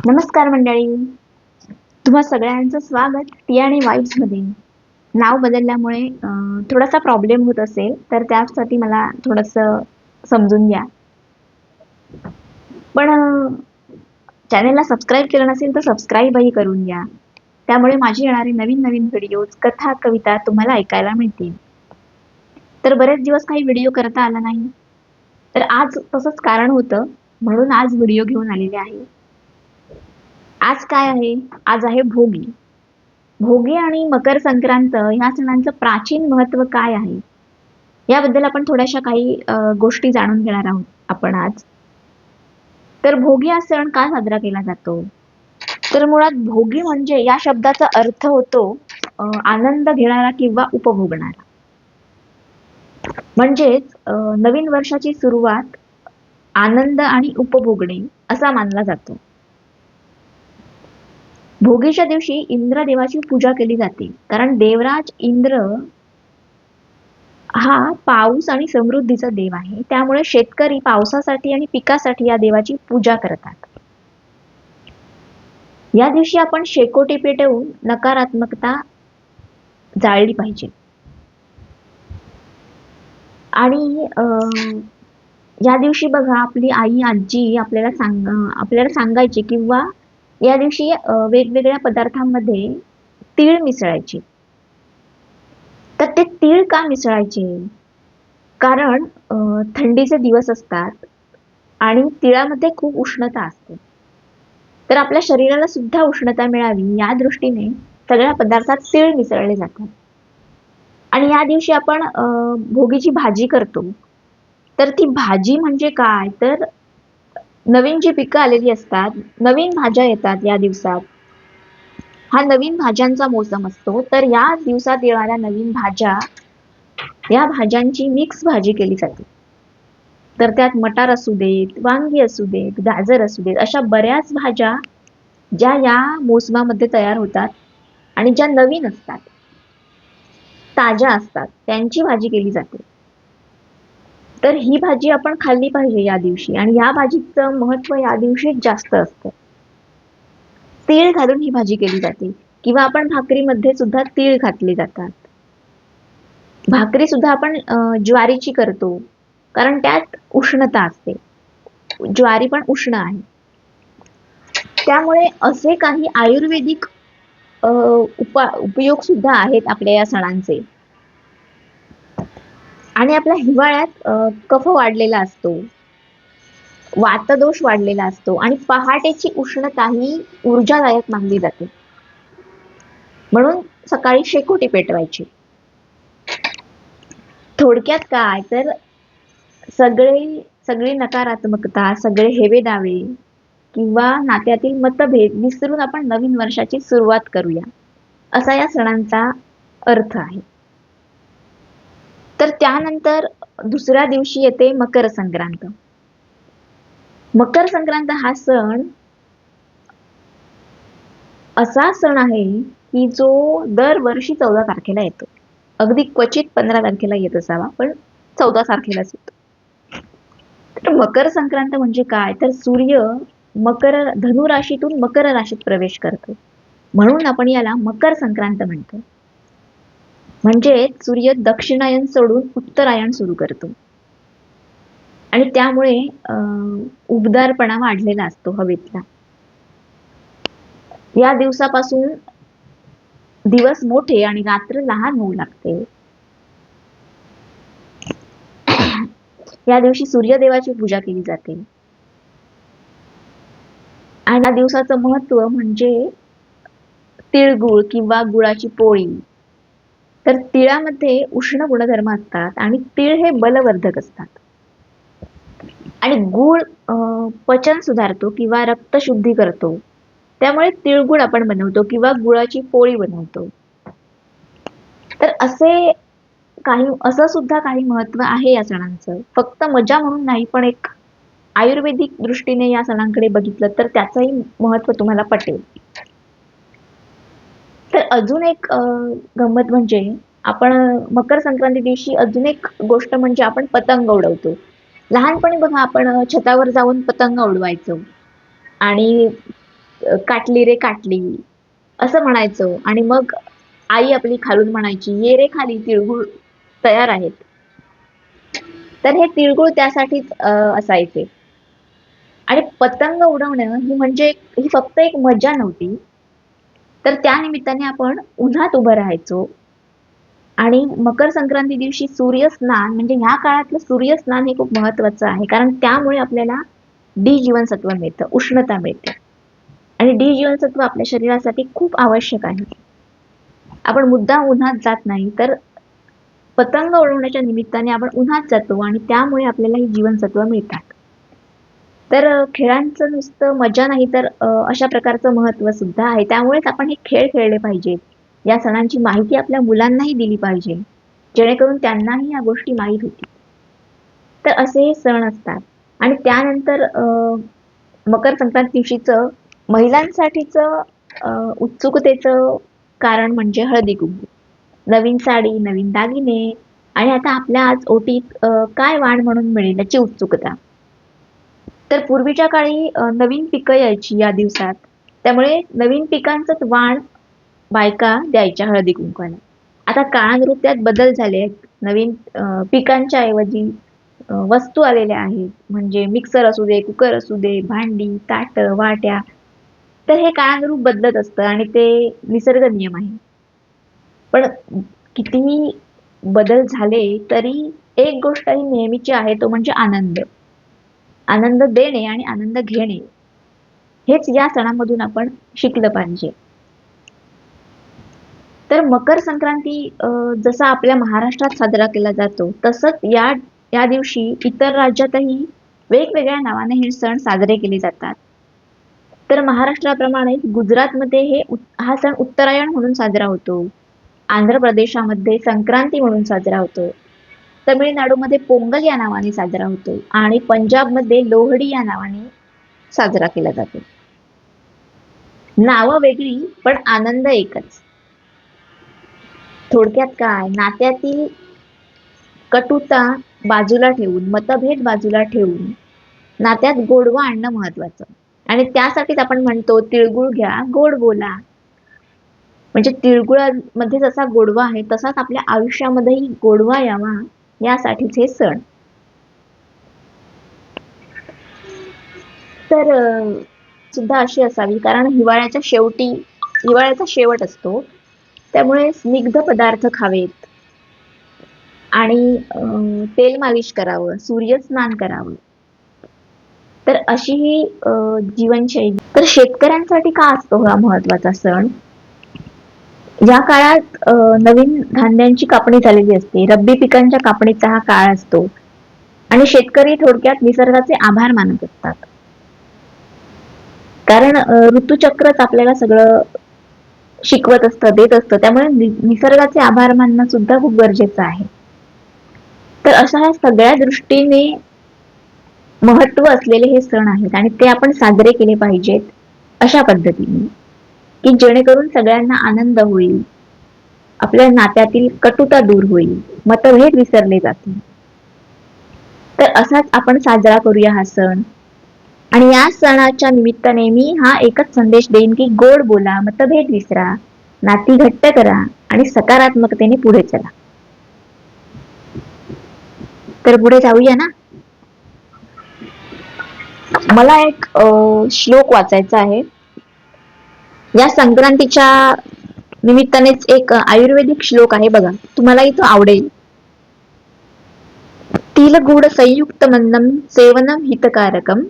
नमस्कार मंडळी. तुम्हा सगळ्यांचं स्वागत टी आणि वाईब्स मध्ये. नाव बदलल्यामुळे थोडासा प्रॉब्लेम होत असेल तर त्यासाठी मला थोडंसं समजून घ्या. पण चॅनलला सबस्क्राईब केलं नसेल तर सबस्क्राईबही करून घ्या. त्यामुळे माझे येणारे नवीन नवीन व्हिडिओज, कथा, कविता तुम्हाला ऐकायला मिळतील. तर बरेच दिवस काही व्हिडिओ करता आला नाही, तर आज तसंच कारण होतं, म्हणून आज व्हिडिओ घेऊन आलेले आहे. आज काय आहे? आज आहे भोगी. भोगी आणि मकर संक्रांत ह्या सणांचं प्राचीन महत्व काय आहे याबद्दल आपण थोड्याशा काही गोष्टी जाणून घेणार आहोत आपण आज. तर भोगी हा सण का साजरा केला जातो? तर मुळात भोगी म्हणजे या शब्दाचा अर्थ होतो आनंद घेणारा किंवा उपभोगणारा. म्हणजेच नवीन वर्षाची सुरुवात आनंद आणि उपभोगणे असा मानला जातो. भोगीच्या दिवशी इंद्रदेवाची पूजा केली जाते, कारण देवराज इंद्र हा पाऊस आणि समृद्धीचा देव आहे. त्यामुळे शेतकरी पावसासाठी आणि पिकासाठी या देवाची पूजा करतात. या दिवशी आपण शेकोटी पेटवून नकारात्मकता जाळली पाहिजे. आणि या दिवशी बघा, आपली आई आजी आपल्याला सांगायची, किंवा या दिवशी वेगवेगळ्या पदार्थांमध्ये तीळ मिसळायचे. तर ते तीळ का मिसळायचे? कारण थंडीचे दिवस असतात आणि तिळामध्ये खूप उष्णता असते. तर आपल्या शरीराला सुद्धा उष्णता मिळावी या दृष्टीने सगळ्या पदार्थात तीळ मिसळले जातात. आणि या दिवशी आपण भोगीची भाजी करतो. तर ती भाजी म्हणजे काय? तर नवीन जी पिकं आलेली असतात, नवीन भाज्या येतात या दिवसात. हा नवीन भाज्यांचा मोसम असतो. तर या दिवसात येणाऱ्या नवीन भाज्या, या भाज्यांची मिक्स भाजी केली जाते. तर त्यात मटार असू देत, वांगी असू देत, गाजर असू देत, अशा बऱ्याच भाज्या ज्या या मोसमामध्ये तयार होतात आणि ज्या नवीन असतात, ताज्या असतात, त्यांची भाजी केली जाते. तर ही भाजी आपण खाल्ली पाहिजे या दिवशी, आणि या भाजीचं महत्व या दिवशी जास्त असतं. तीळ घालून ही भाजी केली जाते, किंवा आपण भाकरीमध्ये सुद्धा तीळ घातले जातात. भाकरी सुद्धा आपण ज्वारीची करतो, कारण त्यात उष्णता असते. ज्वारी पण उष्ण आहे. त्यामुळे असे काही आयुर्वेदिक उपयोग सुद्धा आहेत आपल्या या सणांचे. आणि आपल्या हिवाळ्यात कफ वाढलेला असतो, वातदोष वाढलेला असतो, आणि पहाटेची उष्णता ही ऊर्जादायक मानली जाते. म्हणून सकाळी शेकोटी पेटवायची. थोडक्यात काय, तर सगळी नकारात्मकता, सगळे हेवे दावे किंवा नात्यातील मतभेद विसरून आपण नवीन वर्षाची सुरुवात करूया, असा या सणांचा अर्थ आहे. तर त्यानंतर दुसऱ्या दिवशी येते मकर संक्रांत. मकर संक्रांत हा सण असा सण आहे की जो दरवर्षी 14 तारखेला येतो. अगदी क्वचित 15 तारखेला येत असावा, पण 14 तारखेलाच येतो. तर मकर संक्रांत म्हणजे काय? तर सूर्य धनु राशीतून मकर राशीत प्रवेश करतो, म्हणून आपण याला मकर संक्रांत म्हणतो. म्हणजे सूर्य दक्षिणायन सोडून उत्तरायण सुरू करतो, आणि त्यामुळे उबदारपणा वाढलेला असतो हवेतला. या दिवसापासून दिवस मोठे आणि रात्र लहान होऊ लागते. या दिवशी सूर्यदेवाची पूजा केली जाते. आणि या दिवसाचं महत्व म्हणजे तिळगुळ किंवा गुळाची पोळी. तर तिळामध्ये उष्ण गुणधर्म असतात आणि तीळ हे बलवर्धक असतात. आणि गूळ पचन सुधारतो किंवा रक्तशुद्धी करतो. त्यामुळे तिळगुळ आपण बनवतो किंवा गुळाची पोळी बनवतो. तर असं सुद्धा काही महत्व आहे या सणांचं. फक्त मजा म्हणून नाही, पण एक आयुर्वेदिक दृष्टीने या सणांकडे बघितलं तर त्याचंही महत्व तुम्हाला पटेल. तर अजून एक गंमत म्हणजे, आपण मकर संक्रांती दिवशी अजून एक गोष्ट म्हणजे आपण पतंग उडवतो. लहानपणी बघा, आपण छतावर जाऊन पतंग उडवायचो, आणि काटली रे काटली असं म्हणायचो आणि मग आई आपली खालून म्हणायची ये रे खाली तिळगुळ तयार आहेत. तर हे तिळगुळ त्यासाठीच असायचे. आणि पतंग उडवणं ही फक्त एक मजा नव्हती. तर त्या निमित्ताने आपण उन्हात उभं राहायचो आणि मकर संक्रांती दिवशी सूर्यस्नान म्हणजे ह्या काळातलं सूर्यस्नान हे खूप महत्वाचं आहे. कारण त्यामुळे आपल्याला डी जीवनसत्व मिळतं, उष्णता मिळते. आणि डी जीवनसत्व आपल्या शरीरासाठी खूप आवश्यक आहे. आपण मुद्दाम उन्हात जात नाही, तर पतंग उडवण्याच्या निमित्ताने आपण उन्हात जातो आणि त्यामुळे आपल्याला ही जीवनसत्व मिळतात. तर खेळांचं नुसतं मजा नाही तर अशा प्रकारचं महत्त्व सुद्धा आहे. त्यामुळेच आपण हे खेळ खेळले पाहिजेत. या सणांची माहिती आपल्या मुलांनाही दिली पाहिजे, जेणेकरून त्यांनाही या गोष्टी माहीत होतील. तर असे हे सण असतात आणि त्यानंतर मकर संक्रांती दिवशीचं महिलांसाठीचं उत्सुकतेचं कारण म्हणजे हळदी-कुंकू. नवीन साडी, नवीन दागिने आणि आता आपल्या आज ओटीत काय वाण म्हणून मिळेल याची उत्सुकता. तर पूर्वीच्या काळी नवीन पिकं यायची या दिवसात. त्यामुळे नवीन पिकांचंच वाण बायका द्यायच्या हळदी-कुंकवाला. आता काळानुरूप बदल झाले आहेत. नवीन पिकांच्या ऐवजी वस्तू आलेल्या आहेत. म्हणजे मिक्सर असू दे, कुकर असू दे, भांडी, ताटं, वाट्या. तर हे काळानुरूप बदलत असतं आणि ते निसर्ग नियम आहे. पण कितीही बदल झाले तरी एक गोष्ट ही नेहमीची आहे तो म्हणजे आनंद. आनंद देणे आणि आनंद घेणे हेच या सणामधून आपण शिकलं पाहिजे. तर मकर संक्रांती जसा आपल्या महाराष्ट्रात साजरा केला जातो तसंच या दिवशी इतर राज्यातही वेगवेगळ्या नावाने हे सण साजरे केले जातात. तर महाराष्ट्राप्रमाणे गुजरातमध्ये हा सण उत्तरायण म्हणून साजरा होतो. आंध्र प्रदेशामध्ये संक्रांती म्हणून साजरा होतो. तमिळनाडूमध्ये पोंगल या नावाने साजरा होतो आणि पंजाबमध्ये लोहडी या नावाने साजरा केला जातो. नावं वेगळी पण आनंद एकच. थोडक्यात काय नात्यातील कटुता बाजूला ठेवून मतभेद बाजूला ठेवून नात्यात गोडवा आणणं महत्वाचं आणि त्यासाठीच आपण म्हणतो तिळगुळ घ्या गोड बोला. म्हणजे तिळगुळामध्ये जसा गोडवा आहे तसाच आपल्या आयुष्यामध्येही गोडवा यावा यासाठीच हे सण. तर सुद्धा अशी असावी कारण हिवाळ्याचा शेवट असतो. त्यामुळे स्निग्ध पदार्थ खावेत आणि तेल मालिश करावं, सूर्यस्नान करावं. तर अशी ही जीवनशैली. तर शेतकऱ्यांसाठी का असतो हा महत्वाचा सण? या काळात नवीन धान्यांची कापणी झालेली असते. रब्बी पिकांच्या कापणीचा हा काळ असतो आणि शेतकरी थोडक्यात निसर्गाचे आभार मानत असतात. कारण ऋतुचक्रच आपल्याला सगळं शिकवत असतं, देत असतं. त्यामुळे निसर्गाचे आभार मानणं सुद्धा खूप गरजेचं आहे. तर अशा ह्या सगळ्या दृष्टीने महत्व असलेले हे सण आहेत आणि ते आपण साजरे केले पाहिजेत अशा पद्धतीने की जेणेकरून सगळ्यांना आनंद होईल, आपल्या नात्यातील कटुता दूर होईल, मतभेद विसरले जातील. तर असाच आपण साजरा करूया हा सण आणि या सणाच्या निमित्ताने मी हा एकच संदेश देईन की गोड बोला, मतभेद विसरा, नाती घट्ट करा आणि सकारात्मकतेने पुढे चला. तर पुढे जाऊया ना. मला एक श्लोक वाचायचा आहे. या संक्रांतीच्या निमित्तानेच एक आयुर्वेदिक श्लोक आहे बघा, तुम्हालाही तो आवडेल. तिलगुड संयुक्त मन्नम सेवनम हितकारकम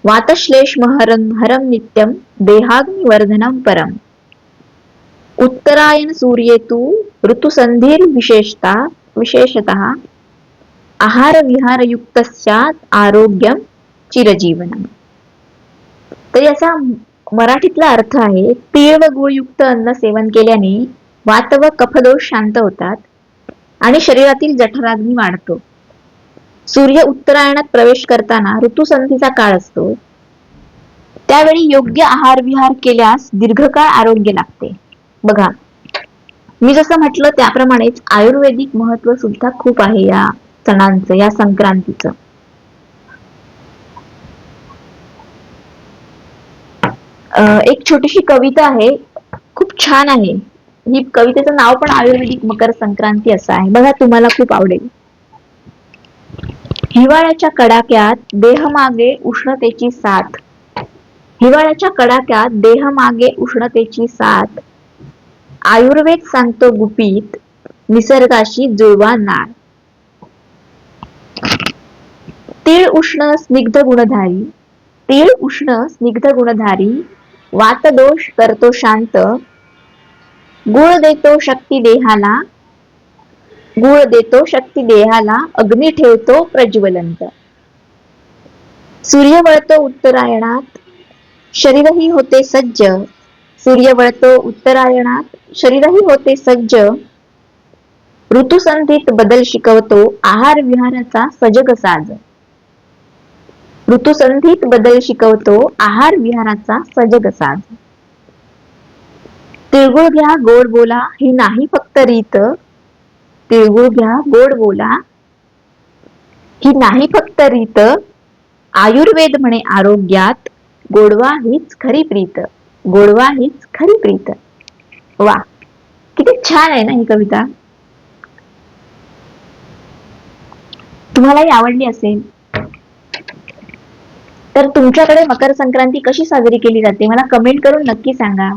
वातश्लेष्महरं हरं नित्यं देहाग्निवर्धनं परम्. उत्तरायण सूर्ये तु विशेषतः आहार विहारयुक्तस्यात् आरोग्यम चिरजीवनम. तर याचा मराठीतला अर्थ आहे तीळ व गुळयुक्त अन्न सेवन केल्याने वात व कफदोष शांत होतात आणि शरीरातील जठराग्नी वाढतो. सूर्य उत्तरायणात प्रवेश करताना ऋतुसंधीचा काळ असतो. त्यावेळी योग्य आहार विहार केल्यास दीर्घकाळ आरोग्य लाभते. बघा, मी जसं म्हटलं त्याप्रमाणेच आयुर्वेदिक महत्व सुद्धा खूप आहे या सणांचं, या संक्रांतीचं. एक छोटीशी कविता आहे, खूप छान आहे. ही कवितेचं नाव पण आयुर्वेदिक मकर संक्रांती असं आहे. बघा, तुम्हाला खूप आवडेल. हिवाळ्याच्या कडाक्यात देह मागे उष्णतेची साथ. हिवाळ्याच्या कडाक्यात देह मागे उष्णतेची साथ. आयुर्वेद सांगतो गुपित, निसर्गाशी जुळवा नाळ. तीळ उष्ण स्निग्ध गुणधारी, तीळ उष्ण स्निग्ध गुणधारी, वातदोष करतो शांत. गुळ देतो शक्ती देहाला, गुळ देतो शक्ती देहाला, अग्नी ठेवतो प्रज्वलंत. सूर्य वळतो उत्तरायणात, शरीरही होते सज्ज. सूर्य वळतो उत्तरायणात, शरीरही होते सज्ज. ऋतुसंधीत बदल शिकवतो आहार विहाराचा सजग साज. ऋतुसंधीत बदल शिकवतो आहार विहाराचा सजग साज. तिळगुळ घ्या गोड बोला, ही नाही फक्त रीत. तिळगुळ घ्या गोड बोला, ही नाही फक्त रीत. आयुर्वेद म्हणे आरोग्यात, गोडवा हीच खरी प्रीत. गोडवा हीच खरी प्रीत. वा, किती छान आहे ना ही कविता. तुम्हालाही आवडली असेल. तर तुमच्याकडे मकर संक्रांती कशी साजरी केली जाते मला कमेंट करून नक्की सांगा.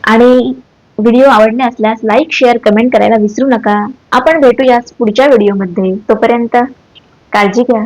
आणि व्हिडिओ आवडले असल्यास लाईक, शेअर, कमेंट करायला विसरू नका. आपण भेटूया पुढच्या व्हिडिओमध्ये. तोपर्यंत काळजी घ्या.